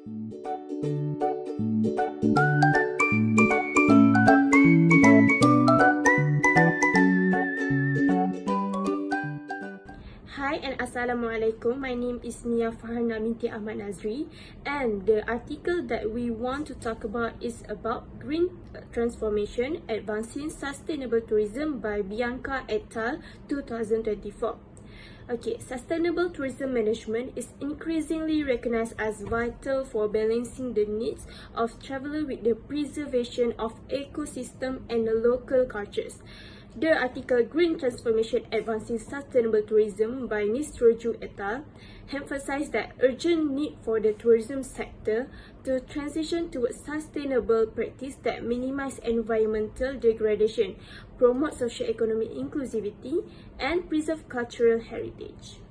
Hi and Assalamualaikum. My name is Nia Farhana binti Ahmad Nazri, and the article that we want to talk about is about green transformation, advancing sustainable tourism by Bianca et al. 2024. Okay, sustainable tourism management is increasingly recognized as vital for balancing the needs of travelers with the preservation of ecosystem and the local cultures. The article Green Transformation Advancing Sustainable Tourism by Nistroju et al. Emphasized the urgent need for the tourism sector to transition towards sustainable practice that minimize environmental degradation, promote socio-economic inclusivity, and preserve cultural heritage.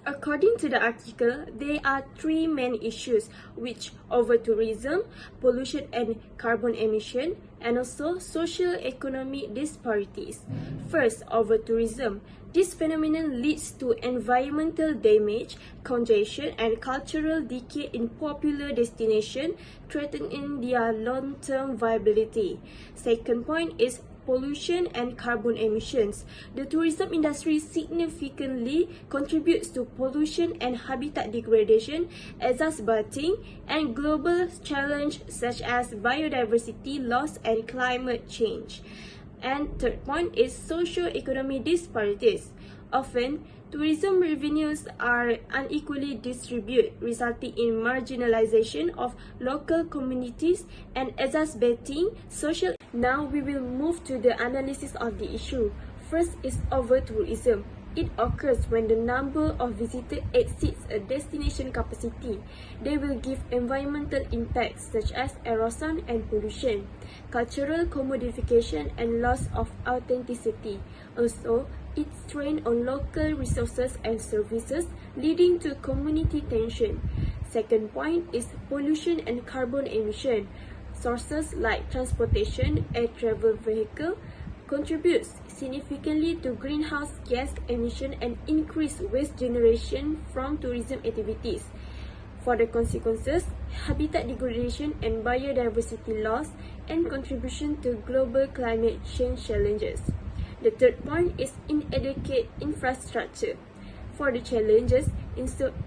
According to the article, there are three main issues, which over-tourism, pollution and carbon emission, and also socio-economic disparities. First, over-tourism. This phenomenon leads to environmental damage, congestion, and cultural decay in popular destinations, threatening their long-term viability. Second point is pollution and carbon emissions. The tourism industry significantly contributes to pollution and habitat degradation, exacerbating and global challenges such as biodiversity loss and climate change. And third point is socio-economic disparities. Often, tourism revenues are unequally distributed, resulting in marginalization of local communities and exacerbating social. Now we will move to the analysis of the issue. First is over-tourism. It occurs when the number of visitors exceeds a destination capacity. They will give environmental impacts such as erosion and pollution, cultural commodification and loss of authenticity. Also, it strains on local resources and services, leading to community tension. Second point is pollution and carbon emission. Sources like transportation, air travel vehicle contributes significantly to greenhouse gas emission and increased waste generation from tourism activities. For the consequences, habitat degradation and biodiversity loss and contribution to global climate change challenges. The third point is inadequate infrastructure. For the challenges,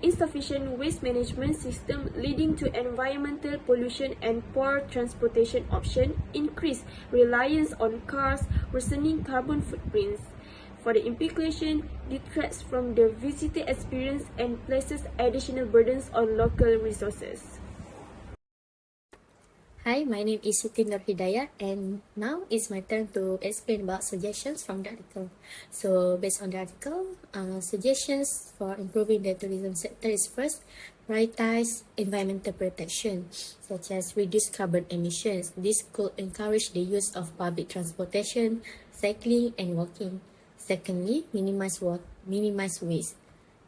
insufficient waste management system leading to environmental pollution and poor transportation option, increased reliance on cars, worsening carbon footprints. For the implication, detracts from the visitor experience and places additional burdens on local resources. Hi, my name is Siti Nur Hidayah, and now it's my turn to explain about suggestions from the article. So, based on the article, suggestions for improving the tourism sector is first, prioritize environmental protection, such as reduce carbon emissions. This could encourage the use of public transportation, cycling, and walking. Secondly, minimize waste.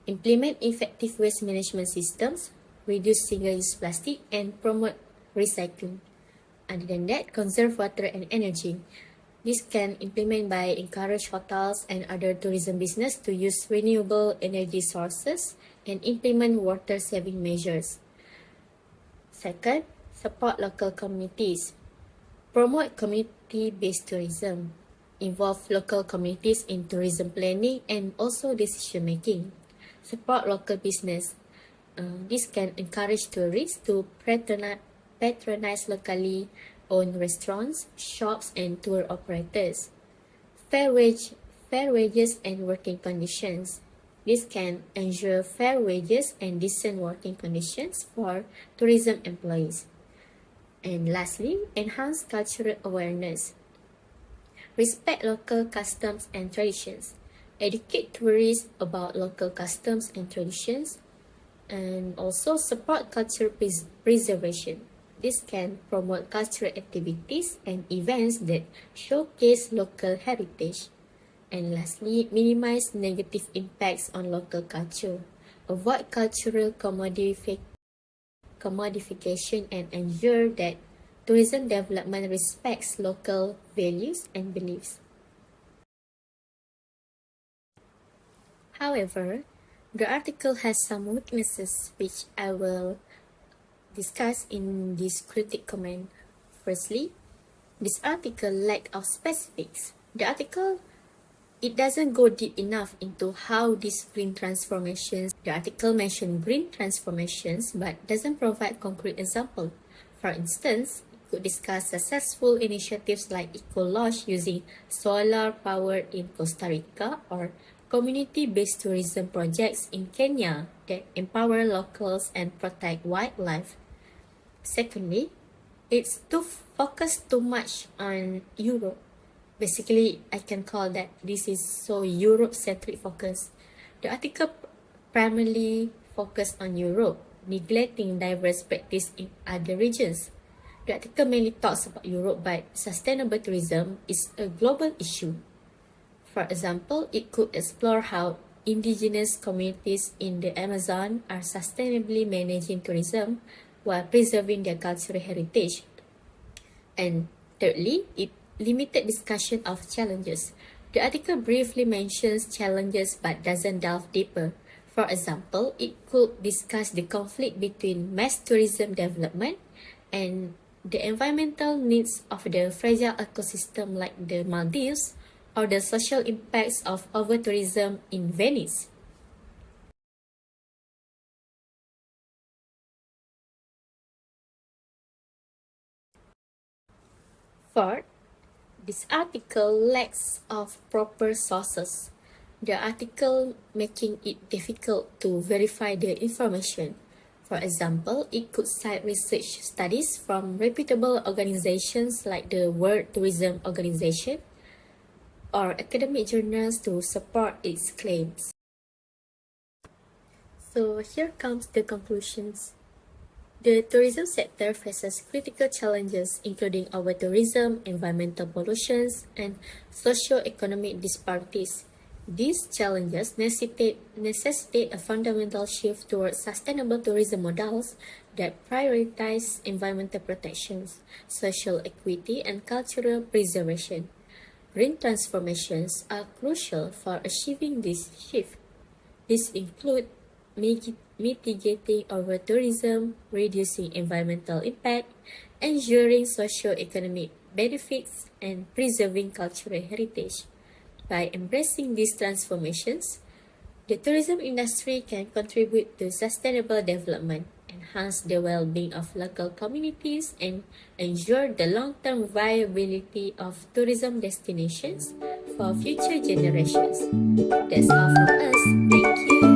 Implement effective waste management systems, reduce single-use plastic, and promote recycling. Other than that, conserve water and energy. This can implement by encourage hotels and other tourism business to use renewable energy sources and implement water saving measures. Second, support local communities. Promote community-based tourism. Involve local communities in tourism planning and also decision making. Support local business. This can encourage tourists to patronize locally owned restaurants, shops, and tour operators. Fair wages and working conditions. This can ensure fair wages and decent working conditions for tourism employees. And lastly, enhance cultural awareness. Respect local customs and traditions. Educate tourists about local customs and traditions, and also support cultural preservation. This can promote cultural activities and events that showcase local heritage. And lastly, minimize negative impacts on local culture. Avoid cultural commodification and ensure that tourism development respects local values and beliefs. However, the article has some weaknesses which I will discuss in this critic comment. Firstly, this article lack of specifics. The article, it doesn't go deep enough into how these green transformations. The article mentioned green transformations but doesn't provide concrete example. For instance, it could discuss successful initiatives like eco-lodge using solar power in Costa Rica or community-based tourism projects in Kenya that empower locals and protect wildlife. Secondly, it's too focused too much on Europe. Basically, I can call that this is so Europe-centric focus. The article primarily focused on Europe, neglecting diverse practice in other regions. The article mainly talks about Europe, but sustainable tourism is a global issue. For example, it could explore how indigenous communities in the Amazon are sustainably managing tourism while preserving their cultural heritage. And thirdly, it limited discussion of challenges. The article briefly mentions challenges but doesn't delve deeper. For example, it could discuss the conflict between mass tourism development and the environmental needs of the fragile ecosystem like the Maldives or the social impacts of over-tourism in Venice. Fourth, this article lacks of proper sources. The article making it difficult to verify the information. For example, it could cite research studies from reputable organizations like the World Tourism Organization or academic journals to support its claims. So here comes the conclusions. The tourism sector faces critical challenges including over-tourism, environmental pollution, and socio-economic disparities. These challenges necessitate a fundamental shift towards sustainable tourism models that prioritize environmental protections, social equity, and cultural preservation. Green transformations are crucial for achieving this shift. These include mitigating over-tourism, reducing environmental impact, ensuring socio-economic benefits, and preserving cultural heritage. By embracing these transformations, the tourism industry can contribute to sustainable development, enhance the well-being of local communities, and ensure the long-term viability of tourism destinations for future generations. That's all from us. Thank you.